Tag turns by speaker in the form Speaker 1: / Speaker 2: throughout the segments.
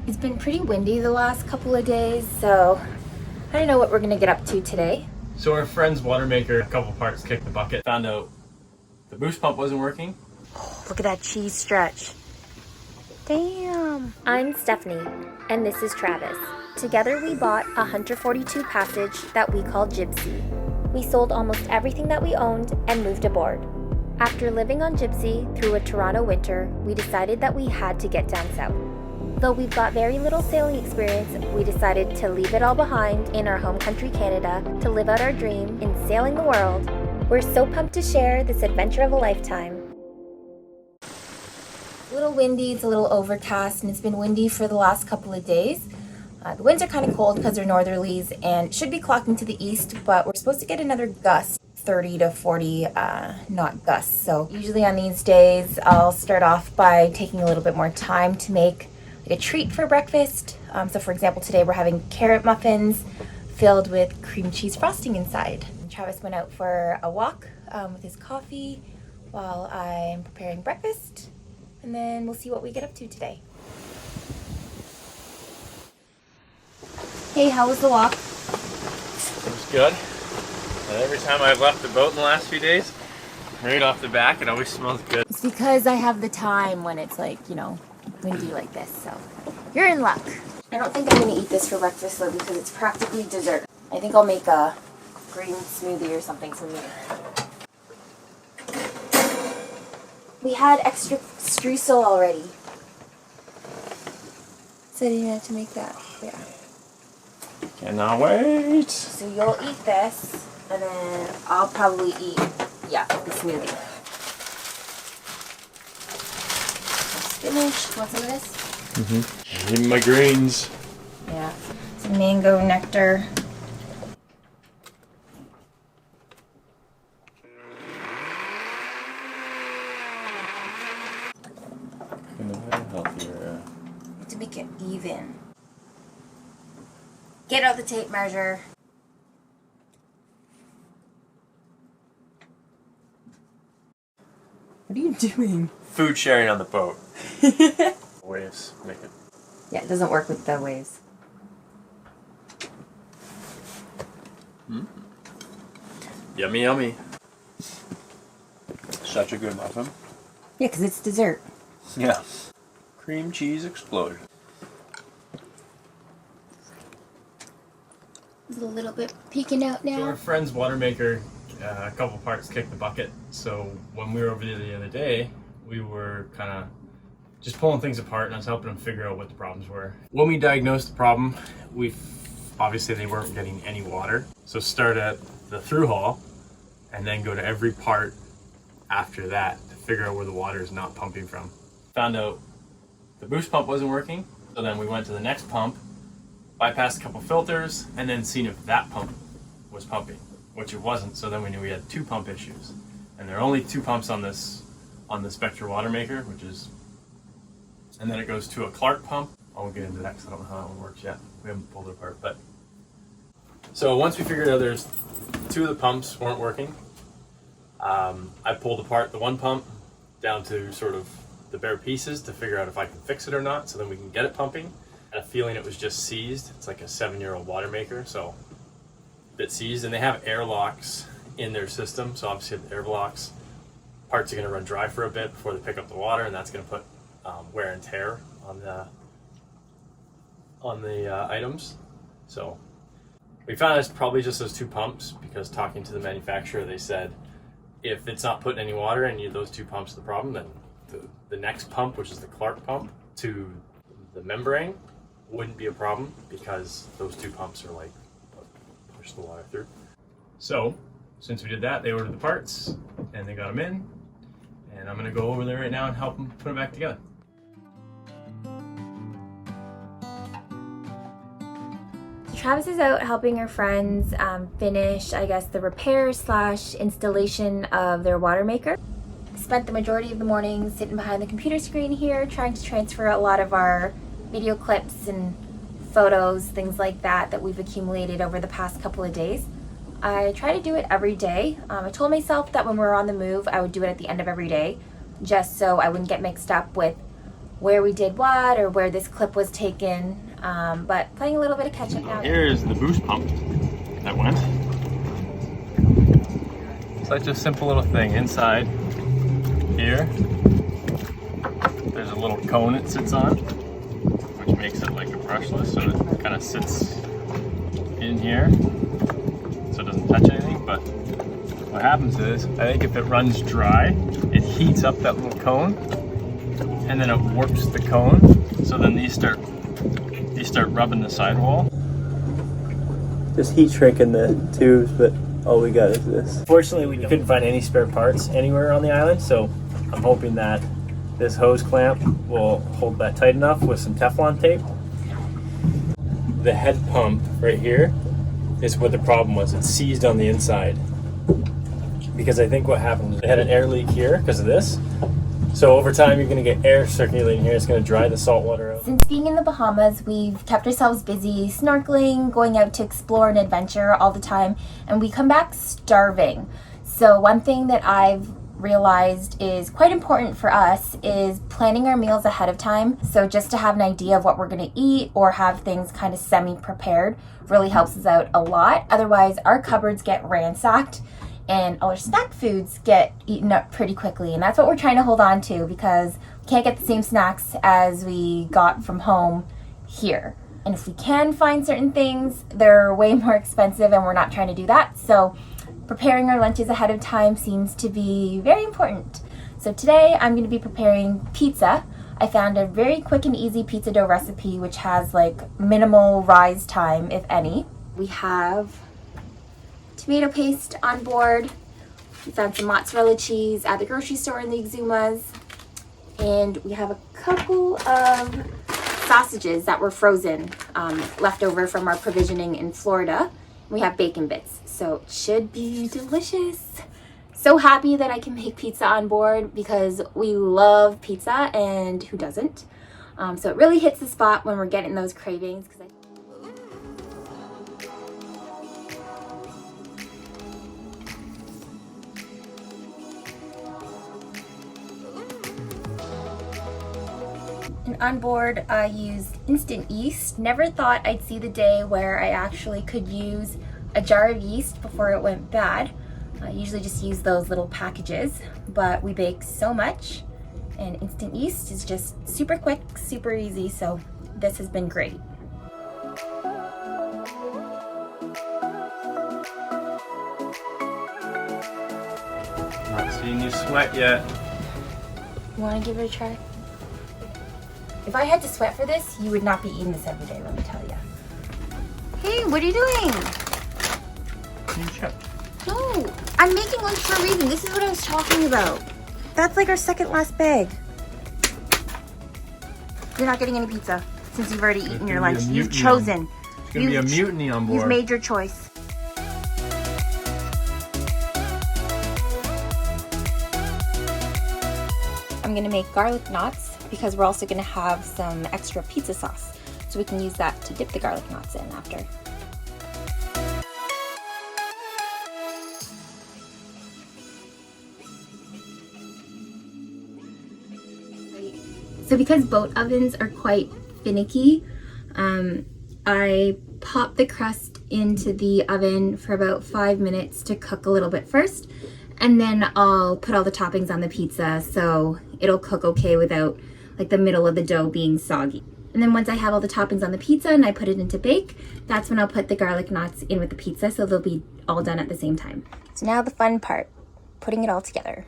Speaker 1: It's been pretty windy the last couple of days, so I don't know what we're gonna get up to today.
Speaker 2: So our friend's Watermaker, a couple parts kicked the bucket. Found out the boost pump wasn't working.
Speaker 1: Look at that cheese stretch. Damn. I'm Stephanie, and this is Travis. Together we bought a Hunter 42 Passage that we call Jibsea. We sold almost everything that we owned and moved aboard. After living on Jibsea through a Toronto winter, we decided that we had to get down south. Though we've got very little sailing experience, we decided to leave it all behind in our home country Canada to live out our dream in sailing the world. We're so pumped to share this adventure of a lifetime. It's a little windy, it's a little overcast, and it's been windy for the last couple of days. The winds are kind of cold because they're northerlies and should be clocking to the east, but we're supposed to get another gust, 30 to 40 knot gusts. So usually on these days, I'll start off by taking a little bit more time to make a treat for breakfast. So for example, today we're having carrot muffins filled with cream cheese frosting inside. And Travis went out for a walk with his coffee while I'm preparing breakfast, and then we'll see what we get up to today. Hey, how was the walk?
Speaker 2: It was good. And every time I've left the boat in the last few days, right off the back, it always smells good.
Speaker 1: It's because I have the time when it's like, windy like this, so you're in luck. I don't think I'm gonna eat this for breakfast though because it's practically dessert. I think I'll make a green smoothie or something for me. We had extra streusel already. So I didn't have to make that, yeah.
Speaker 2: Cannot wait.
Speaker 1: So you'll eat this, and then I'll probably eat, the smoothie. Spinach. Want some of this?
Speaker 2: Mm-hmm. Even my greens.
Speaker 1: Yeah. Some mango nectar.
Speaker 2: Healthier.
Speaker 1: To make it even. Get out the tape measure. What are you doing?
Speaker 2: Food sharing on the boat. Waves make it.
Speaker 1: Yeah, it doesn't work with the waves.
Speaker 2: Yummy, yummy. Such a good muffin.
Speaker 1: Yeah, because it's dessert.
Speaker 2: Yeah. Cream cheese explosion.
Speaker 1: It's a little bit peeking out now.
Speaker 2: So our friend's Watermaker, a couple parts kicked the bucket. So when we were over there the other day, we were kind of just pulling things apart, and I was helping them figure out what the problems were. When we diagnosed the problem, obviously they weren't getting any water. So start at the through hull and then go to every part after that to figure out where the water is not pumping from. Found out the boost pump wasn't working. So then we went to the next pump, bypassed a couple filters, and then seen if that pump was pumping, which it wasn't. So then we knew we had two pump issues. And there are only two pumps on the Spectre Watermaker, and then it goes to a Clark pump. I won't get into that because I don't know how that one works yet. We haven't pulled it apart, but. So once we figured out there's two of the pumps weren't working, I pulled apart the one pump down to sort of the bare pieces to figure out if I can fix it or not, so then we can get it pumping. I had a feeling it was just seized. It's like a 7-year-old Watermaker, so a bit seized, and they have airlocks in their system, so obviously the airlocks parts are going to run dry for a bit before they pick up the water, and that's going to put wear and tear on the items. So we found it's probably just those two pumps, because talking to the manufacturer, they said if it's not putting any water and those two pumps are the problem, then the next pump, which is the Clark pump to the membrane, wouldn't be a problem, because those two pumps are like what push the water through. So since we did that, they ordered the parts and they got them in, and I'm going to go over there right now and help them put them back together.
Speaker 1: Travis is out helping her friends finish, I guess, the repair / installation of their Watermaker. Spent the majority of the morning sitting behind the computer screen here, trying to transfer a lot of our video clips and photos, things like that we've accumulated over the past couple of days. I try to do it every day. I told myself that when we're on the move, I would do it at the end of every day, just so I wouldn't get mixed up with where we did what or where this clip was taken, but playing a little bit of catch up now.
Speaker 2: Here's the boost pump that went. Such a simple little thing. Inside here, there's a little cone it sits on, which makes it like a brushless, so it kind of sits in here so it doesn't touch anything. But what happens is, I think if it runs dry, it heats up that little cone and then it warps the cone, so then these start rubbing the sidewall.
Speaker 3: Just heat shrinking the tubes, but all we got is this.
Speaker 2: Fortunately, we couldn't find any spare parts anywhere on the island, so I'm hoping that this hose clamp will hold that tight enough with some Teflon tape. The head pump right here is what the problem was. It seized on the inside. Because I think what happened was it had an air leak here because of this. So over time, you're going to get air circulating here. It's going to dry the salt water out.
Speaker 1: Since being in the Bahamas, we've kept ourselves busy snorkeling, going out to explore and adventure all the time, and we come back starving. So one thing that I've realized is quite important for us is planning our meals ahead of time. So just to have an idea of what we're going to eat or have things kind of semi-prepared really helps us out a lot. Otherwise, our cupboards get ransacked and all our snack foods get eaten up pretty quickly. And that's what we're trying to hold on to because we can't get the same snacks as we got from home here. And if we can find certain things, they're way more expensive and we're not trying to do that. So preparing our lunches ahead of time seems to be very important. So today I'm going to be preparing pizza. I found a very quick and easy pizza dough recipe which has like minimal rise time, if any. We have tomato paste on board. We found some mozzarella cheese at the grocery store in the Exumas. And we have a couple of sausages that were frozen, left over from our provisioning in Florida. We have bacon bits, so it should be delicious. So happy that I can make pizza on board because we love pizza and who doesn't? So it really hits the spot when we're getting those cravings. And on board, I used instant yeast. Never thought I'd see the day where I actually could use a jar of yeast before it went bad. I usually just use those little packages, but we bake so much, and instant yeast is just super quick, super easy, so this has been great.
Speaker 2: Not seeing you sweat yet.
Speaker 1: You want to give it a try? If I had to sweat for this, you would not be eating this every day, let me tell you. Hey, what are you doing? No, I'm making lunch for a reason. This is what I was talking about. That's like our second last bag. You're not getting any pizza since you've already eaten your lunch. You've chosen.
Speaker 2: It's going to be a mutiny on board.
Speaker 1: You've made your choice. I'm going to make garlic knots because we're also going to have some extra pizza sauce. So we can use that to dip the garlic knots in after. So because boat ovens are quite finicky, I pop the crust into the oven for about 5 minutes to cook a little bit first, and then I'll put all the toppings on the pizza so it'll cook okay without like the middle of the dough being soggy. And then once I have all the toppings on the pizza and I put it into bake, that's when I'll put the garlic knots in with the pizza so they'll be all done at the same time. So now the fun part, putting it all together.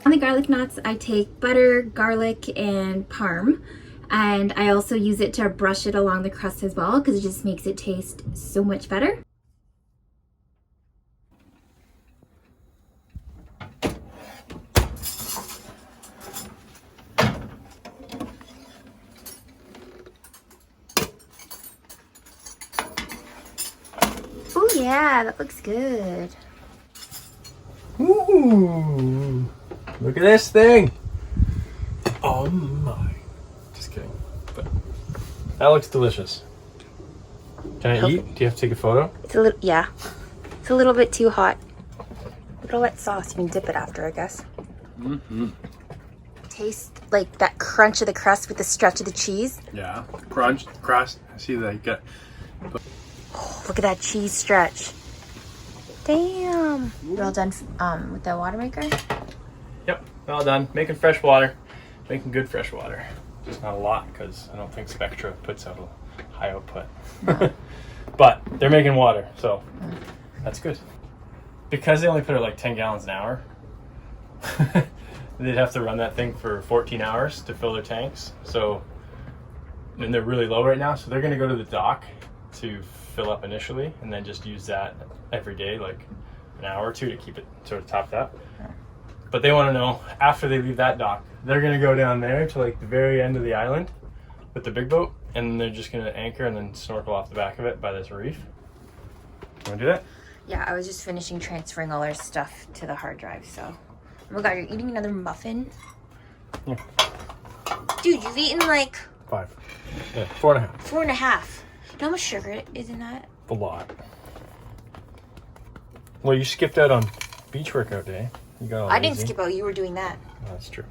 Speaker 1: On the garlic knots, I take butter, garlic, and parm, and I also use it to brush it along the crust as well because it just makes it taste so much better. Oh yeah, that looks good.
Speaker 2: Ooh. Look at this thing! Oh my. Just kidding. But That looks delicious. Can I eat? Do you have to take a photo?
Speaker 1: It's a little, yeah. It's a little bit too hot. A little wet sauce. You can dip it after, I guess.
Speaker 2: Mm-hmm.
Speaker 1: Taste like that crunch of the crust with the stretch of the cheese.
Speaker 2: Yeah. Crunch, crust. I see that you got.
Speaker 1: Oh, look at that cheese stretch. Damn. You're all done with the Watermaker?
Speaker 2: Yep. All done. Making fresh water. Making good fresh water. Just not a lot because I don't think Spectra puts out a high output.
Speaker 1: No.
Speaker 2: But they're making water, so that's good. Because they only put out like 10 gallons an hour, they'd have to run that thing for 14 hours to fill their tanks. So, and they're really low right now, so they're going to go to the dock to fill up initially and then just use that every day, like an hour or two, to keep it sort of topped up. But they want to know, after they leave that dock, they're going to go down there to like the very end of the island with the big boat, and they're just going to anchor and then snorkel off the back of it by this reef. You want to do that?
Speaker 1: Yeah, I was just finishing transferring all our stuff to the hard drive, so. Oh my god, you're eating another muffin?
Speaker 2: Yeah.
Speaker 1: Dude, you've eaten like
Speaker 2: 5. Yeah, 4.5.
Speaker 1: 4.5. You know how much sugar is in that?
Speaker 2: A lot. Well, you skipped out on beach workout day. You got all
Speaker 1: I didn't
Speaker 2: lazy.
Speaker 1: skip out, you were doing that.
Speaker 2: Oh, that's true.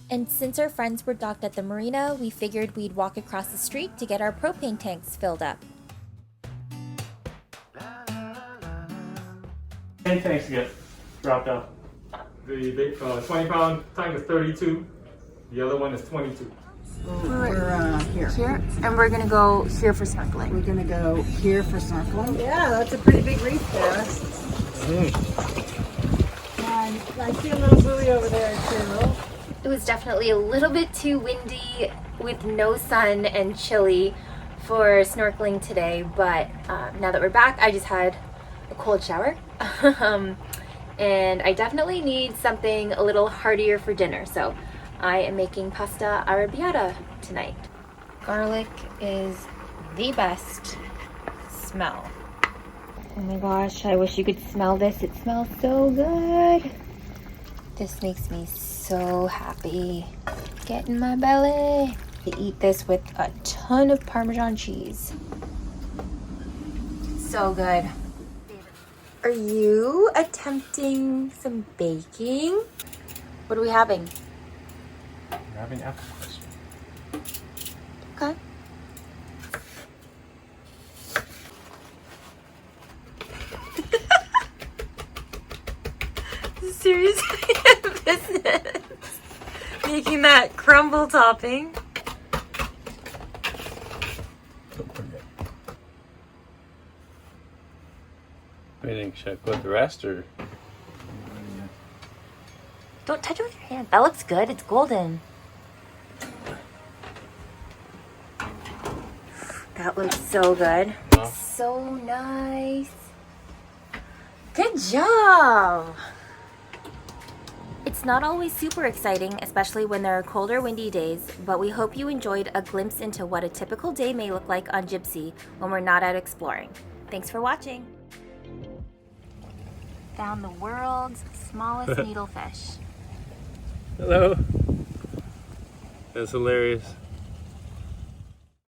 Speaker 1: And since our friends were docked at the marina, we figured we'd walk across the street to get our propane tanks filled up.
Speaker 2: And tanks get dropped off. The big 20-pound tank is 32. The other one is 22.
Speaker 4: We're here.
Speaker 1: Here? And we're gonna go here for snorkeling.
Speaker 4: We're gonna go here for snorkeling. Yeah, that's a pretty big reef there. And I see a little buoy over there too.
Speaker 1: It was definitely a little bit too windy with no sun and chilly for snorkeling today, but now that we're back, I just had a cold shower. And I definitely need something a little heartier for dinner, so I am making pasta arrabbiata tonight. Garlic is the best smell. Oh my gosh, I wish you could smell this. It smells so good. This makes me so happy. Get in my belly. I eat this with a ton of Parmesan cheese. So good. Are you attempting some baking? What are we having?
Speaker 2: We're having apple pies.
Speaker 1: Okay. Seriously, business. Making that crumble topping.
Speaker 2: Don't forget. What do you think? Should I put the rest or?
Speaker 1: Don't touch it with your hand. That looks good. It's golden. That looks so good.
Speaker 2: Wow.
Speaker 1: So nice. Good job. It's not always super exciting, especially when there are colder, windy days, but we hope you enjoyed a glimpse into what a typical day may look like on Jibsea when we're not out exploring. Thanks for watching. Found the world's smallest needlefish.
Speaker 3: Hello. That's hilarious.